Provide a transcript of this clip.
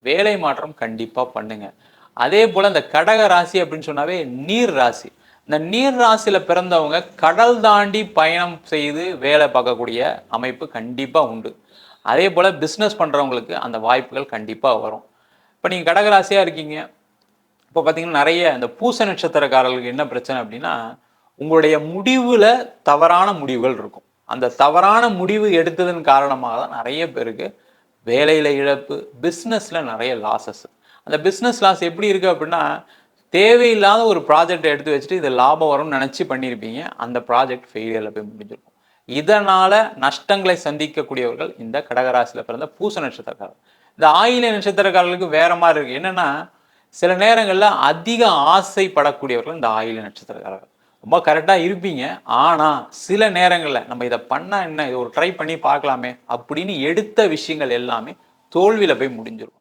வேலை மாற்றம் கண்டிப்பா பண்ணுங்க. அதே போல இந்த கடக ராசி அப்படின்னு சொன்னாவே நீர் ராசி. இந்த நீர் ராசியில பிறந்தவங்க கடல் தாண்டி பயணம் செய்து வேலை பார்க்கக்கூடிய அமைப்பு கண்டிப்பா உண்டு. அதே போல பிஸ்னஸ் பண்றவங்களுக்கு அந்த வாய்ப்புகள் கண்டிப்பா வரும். இப்ப நீங்க கடக ராசியா இருக்கீங்க. இப்ப பார்த்தீங்கன்னா, நெறைய இந்த பூச நட்சத்திரக்காரர்களுக்கு என்ன பிரச்சனை அப்படின்னா, உங்களுடைய முடிவுல தவறான முடிவுகள் இருக்கும். அந்த தவறான முடிவு எடுத்ததன் காரணமாக தான் நெறைய பேருக்கு வேலையில இழப்பு, பிசினஸ்ல நெறைய லாஸஸ். அந்த பிசினஸ் லாஸ் எப்படி இருக்கு அப்படின்னா, தேவையில்லாத ஒரு ப்ராஜெக்ட்ட எடுத்து வச்சுட்டு இது லாபம் வரும்னு நெனச்சு பண்ணியிருப்பீங்க. அந்த ப்ராஜெக்ட் ஃபெயிலியர்ல போய் முடிஞ்சிருக்கும். இதனால நஷ்டங்களை சந்திக்கக்கூடியவர்கள் இந்த கடகராசியில பிறந்த பூச நட்சத்திரக்காரர்கள். இந்த ஆயில்ய நட்சத்திரக்காரர்களுக்கு வேற மாரி இருக்கு. என்னன்னா, சில நேரங்கள்ல அதிக ஆசைப்படக்கூடியவர்கள் இந்த ஆயில்ய நட்சத்திரக்காரர்கள். ரொம்ப கரெக்டா இருப்பீங்க. ஆனா, சில நேரங்கள்ல நம்ம இத பண்ணா என்ன? இத ஒரு ட்ரை பண்ணி பார்க்கலாமே! அப்படின்னு எடுத்த விஷயங்கள் எல்லாமே தோல்வியில போய் முடிஞ்சிரும்.